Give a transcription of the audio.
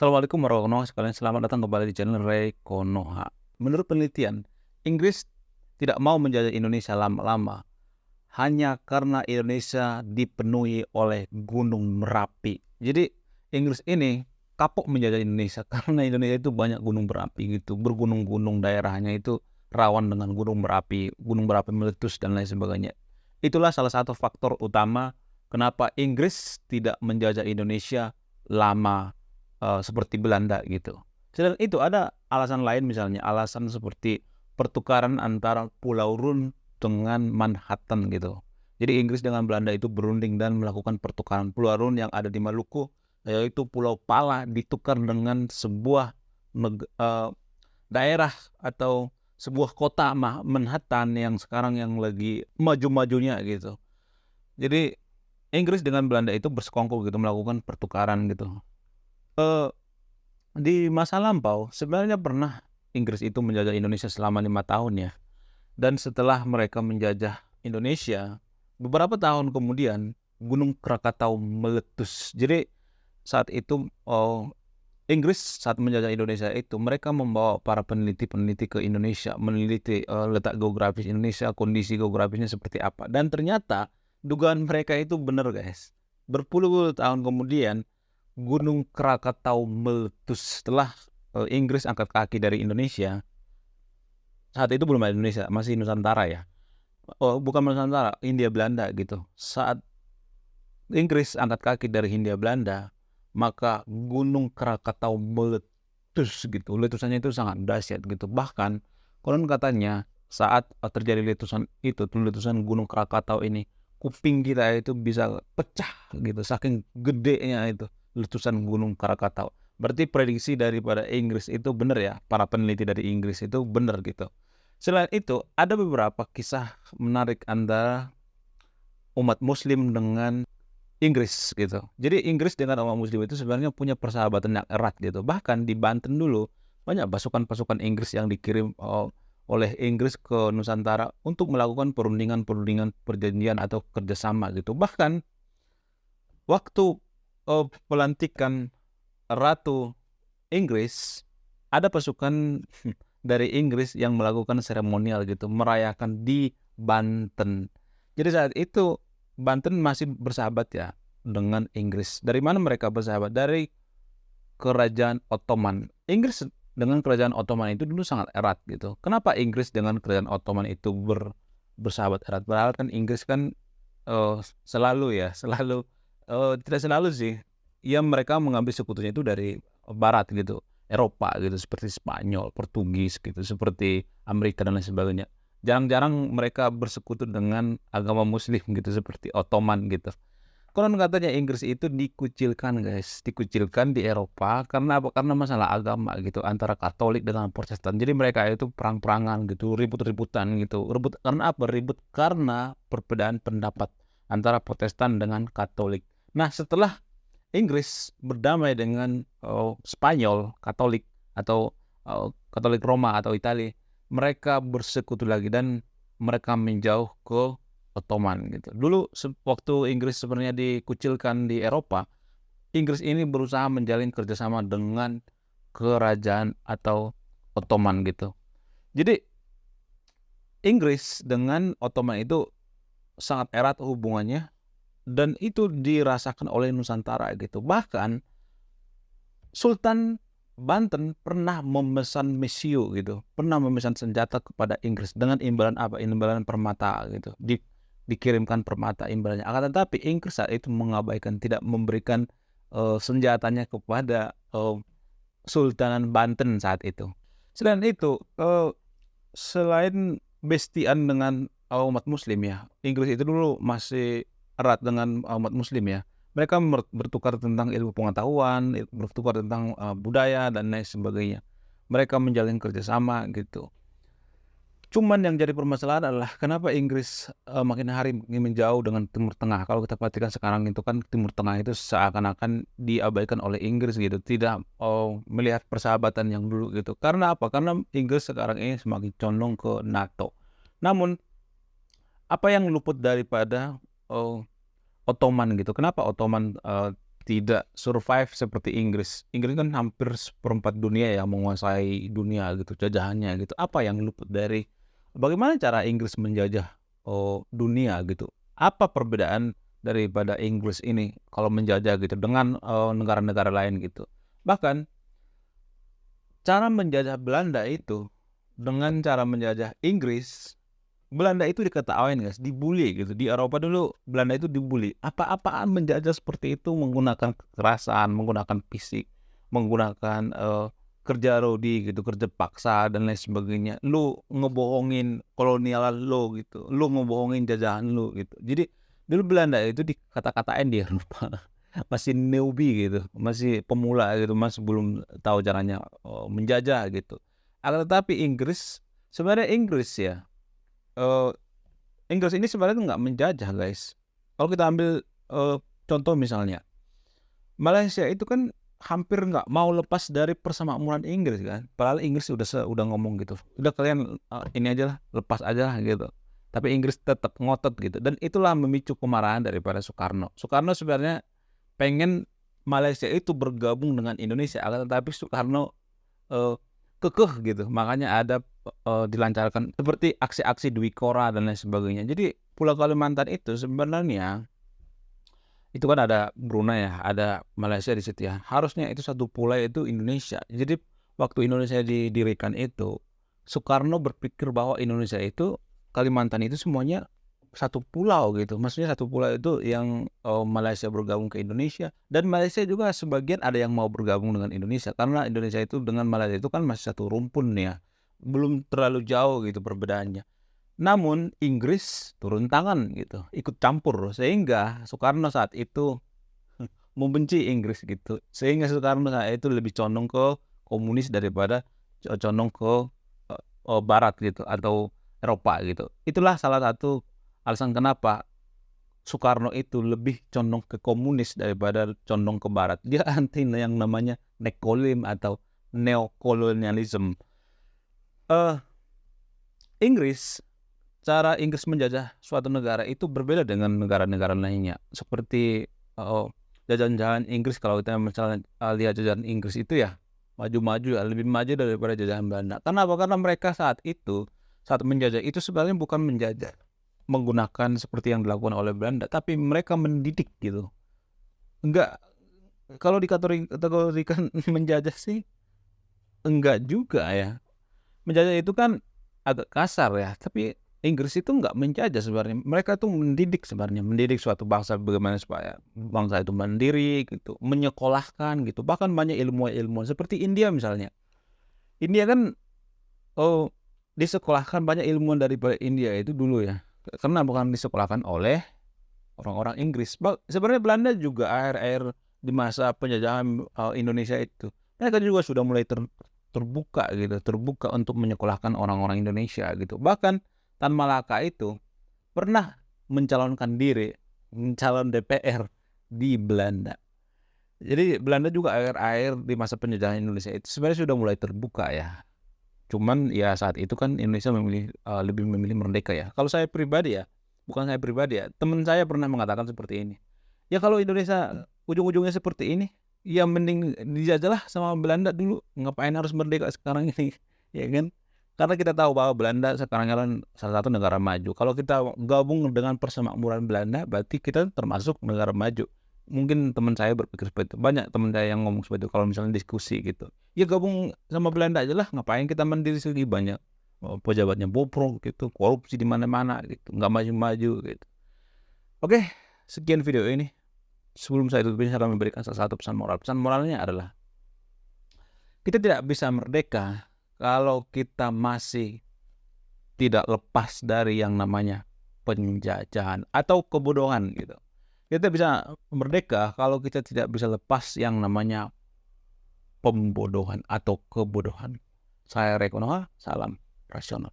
Assalamualaikum warahmatullahi wabarakatuh sekalian, selamat datang kembali di channel Ray Konoha. Menurut penelitian, Inggris tidak mau menjajah Indonesia lama-lama hanya karena Indonesia dipenuhi oleh Gunung Merapi. Jadi Inggris ini kapok menjajah Indonesia karena Indonesia itu banyak gunung berapi gitu, bergunung-gunung, daerahnya itu rawan dengan gunung berapi meletus dan lain sebagainya. Itulah salah satu faktor utama kenapa Inggris tidak menjajah Indonesia lama seperti Belanda gitu. Selain itu ada alasan lain, misalnya alasan seperti pertukaran antara Pulau Rune dengan Manhattan gitu. Jadi Inggris dengan Belanda itu berunding dan melakukan pertukaran. Pulau Rune yang ada di Maluku, yaitu Pulau Pala, ditukar dengan sebuah daerah atau sebuah kota Manhattan yang sekarang yang lagi maju-majunya gitu. Jadi Inggris dengan Belanda itu bersekongkol gitu, melakukan pertukaran gitu. Di masa lampau sebenarnya pernah Inggris itu menjajah Indonesia selama 5 tahun ya. Dan setelah mereka menjajah Indonesia, beberapa tahun kemudian Gunung Krakatau meletus. Jadi saat itu Inggris saat menjajah Indonesia itu mereka membawa para peneliti-peneliti ke Indonesia, meneliti letak geografis Indonesia, kondisi geografisnya seperti apa. Dan ternyata dugaan mereka itu benar, guys. Berpuluh-puluh tahun kemudian Gunung Krakatau meletus setelah Inggris angkat kaki dari Indonesia. Saat itu belum ada Indonesia, masih Nusantara ya. Oh, bukan Nusantara, Hindia Belanda gitu. Saat Inggris angkat kaki dari Hindia Belanda, maka Gunung Krakatau meletus gitu. Letusannya itu sangat dahsyat gitu. Bahkan konon katanya saat terjadi letusan Gunung Krakatau ini, kuping kita itu bisa pecah gitu, saking gedenya itu letusan Gunung Krakatau. Berarti prediksi daripada Inggris itu benar ya, para peneliti dari Inggris itu benar gitu. Selain itu, ada beberapa kisah menarik antara umat Muslim dengan Inggris gitu. Jadi Inggris dengan umat Muslim itu sebenarnya punya persahabatan yang erat gitu. Bahkan di Banten dulu banyak pasukan-pasukan Inggris yang dikirim oleh Inggris ke Nusantara untuk melakukan perundingan-perundingan perjanjian atau kerjasama gitu. Bahkan waktu pelantikan Ratu Inggris, ada pasukan dari Inggris yang melakukan seremonial gitu, merayakan di Banten. Jadi saat itu Banten masih bersahabat ya dengan Inggris. Dari mana mereka bersahabat? Dari Kerajaan Ottoman. Inggris dengan Kerajaan Ottoman itu dulu sangat erat gitu. Kenapa Inggris dengan Kerajaan Ottoman itu bersahabat erat? Padahal kan Inggris kan tidak selalu sih. Ya mereka mengambil sekutunya itu dari Barat gitu, Eropa gitu, seperti Spanyol, Portugis gitu, seperti Amerika dan lain sebagainya. Jarang-jarang mereka bersekutu dengan agama Muslim gitu, seperti Ottoman gitu. Konon katanya Inggris itu dikucilkan, guys, dikucilkan di Eropa karena apa? Karena masalah agama gitu, antara Katolik dengan Protestan. Jadi mereka itu perang-perangan gitu, ribut-ributan gitu. Ribut karena apa? Ribut karena perbedaan pendapat antara Protestan dengan Katolik. Nah, setelah Inggris berdamai dengan Spanyol, Katolik atau Katolik Roma atau Italia, mereka bersekutu lagi dan mereka menjauh ke Ottoman gitu. Dulu waktu Inggris sebenarnya dikucilkan di Eropa, Inggris ini berusaha menjalin kerjasama dengan kerajaan atau Ottoman gitu. Jadi Inggris dengan Ottoman itu sangat erat hubungannya dan itu dirasakan oleh Nusantara gitu. Bahkan Sultan Banten pernah memesan mesiu gitu, pernah memesan senjata kepada Inggris dengan imbalan apa? Imbalan permata gitu. Dikirimkan permata imbalannya. Akan tetapi Inggris saat itu mengabaikan, tidak memberikan senjatanya kepada Sultanan Banten saat itu. Selain itu, selain bestian dengan umat Muslim ya, Inggris itu dulu masih erat dengan umat Muslim ya. Mereka bertukar tentang ilmu pengetahuan, bertukar tentang budaya dan lain sebagainya. Mereka menjalin kerjasama gitu. Cuman yang jadi permasalahan adalah kenapa Inggris makin hari makin menjauh dengan Timur Tengah. Kalau kita perhatikan sekarang itu kan Timur Tengah itu seakan-akan diabaikan oleh Inggris gitu, tidak melihat persahabatan yang dulu gitu. Karena apa? Karena Inggris sekarang ini semakin condong ke NATO. Namun apa yang luput daripada Ottoman gitu? Kenapa Ottoman tidak survive seperti Inggris. Inggris kan hampir seperempat dunia ya, menguasai dunia gitu, jajahannya gitu. Apa yang luput dari bagaimana cara Inggris menjajah dunia gitu? Apa perbedaan daripada Inggris ini kalau menjajah gitu dengan negara-negara lain gitu? Bahkan cara menjajah Belanda itu dengan cara menjajah Inggris, Belanda itu diketawain guys, dibully gitu. Di Eropa dulu Belanda itu dibully. Apa-apaan menjajah seperti itu menggunakan kekerasan, menggunakan fisik, menggunakan kerja rodi gitu, kerja paksa dan lain sebagainya. Lu ngebohongin kolonial lu gitu. Lu ngebohongin jajahan lu gitu. Jadi dulu Belanda itu dikata-katain di Eropa masih newbie gitu, masih pemula gitu, masih belum tahu caranya menjajah gitu. Akan tetapi sebenarnya Inggris ya, Inggris ini sebenarnya tuh nggak menjajah guys. Kalau kita ambil contoh misalnya, Malaysia itu kan hampir nggak mau lepas dari persemakmuran Inggris kan. Padahal Inggris udah ngomong gitu, udah kalian ini aja lah, lepas aja lah gitu. Tapi Inggris tetap ngotot gitu, dan itulah memicu kemarahan daripada Soekarno. Soekarno sebenarnya pengen Malaysia itu bergabung dengan Indonesia, akan tetapi Soekarno kekeh gitu. Makanya ada dilancarkan seperti aksi-aksi Dwi Kora dan lain sebagainya. Jadi Pulau Kalimantan itu sebenarnya itu kan ada Brunei ya, ada Malaysia di situ ya. Harusnya itu satu pulau itu Indonesia. Jadi waktu Indonesia didirikan itu, Soekarno berpikir bahwa Indonesia itu, Kalimantan itu semuanya satu pulau gitu. Maksudnya satu pulau itu yang Malaysia bergabung ke Indonesia, dan Malaysia juga sebagian ada yang mau bergabung dengan Indonesia karena Indonesia itu dengan Malaysia itu kan masih satu rumpun ya. Belum terlalu jauh gitu perbedaannya. Namun Inggris turun tangan gitu, ikut campur, sehingga Soekarno saat itu membenci Inggris gitu. Sehingga Soekarno saat itu lebih condong ke komunis daripada condong ke barat gitu atau Eropa gitu. Itulah salah satu alasan kenapa Soekarno itu lebih condong ke komunis daripada condong ke barat. Dia anti yang namanya nekolim atau neokolonialisme. Cara Inggris menjajah suatu negara itu berbeda dengan negara-negara lainnya. Seperti jajahan Inggris, kalau kita misalnya lihat jajahan Inggris itu ya maju-maju ya, lebih maju daripada jajahan Belanda. Kenapa? Karena mereka saat menjajah itu sebenarnya bukan menjajah menggunakan seperti yang dilakukan oleh Belanda, tapi mereka mendidik gitu. Enggak, kalau dikategorikan menjajah sih enggak juga ya. Menjajah itu kan agak kasar ya, tapi Inggris itu enggak menjajah sebenarnya. Mereka tuh mendidik sebenarnya, mendidik suatu bangsa bagaimana supaya bangsa itu mandiri gitu, menyekolahkan gitu. Bahkan banyak ilmuwan seperti India misalnya. India kan disekolahkan banyak ilmuwan dari India itu dulu ya. Karena bukan disekolahkan oleh orang-orang Inggris. Sebenarnya Belanda juga akhir-akhir di masa penjajahan Indonesia itu, mereka juga sudah mulai terbuka untuk menyekolahkan orang-orang Indonesia gitu. Bahkan Tan Malaka itu pernah mencalon DPR di Belanda. Jadi Belanda juga akhir-akhir di masa penjajahan Indonesia itu sebenarnya sudah mulai terbuka ya. Cuman ya saat itu kan Indonesia lebih memilih merdeka ya. Kalau saya pribadi ya, bukan saya pribadi ya, teman saya pernah mengatakan seperti ini. Ya kalau Indonesia ujung-ujungnya seperti ini, ya mending dijajahlah sama Belanda dulu. Ngapain harus merdeka sekarang ini, ya kan? Karena kita tahu bahwa Belanda sekarang kan salah satu negara maju. Kalau kita gabung dengan persemakmuran Belanda, berarti kita termasuk negara maju. Mungkin teman saya berpikir seperti itu. Banyak teman saya yang ngomong seperti itu kalau misalnya diskusi gitu. Ya gabung sama Belanda aja lah, ngapain kita mandiri sendiri, banyak pejabatnya bobrok gitu, korupsi di mana-mana gitu, nggak maju-maju gitu. Oke, sekian video ini. Sebelum saya tutup, saya akan memberikan salah satu pesan moral. Pesan moralnya adalah kita tidak bisa merdeka kalau kita masih tidak lepas dari yang namanya penjajahan atau kebodohan gitu. Kita bisa merdeka kalau kita tidak bisa lepas yang namanya pembodohan atau kebodohan. Saya Rekonoha, salam rasional.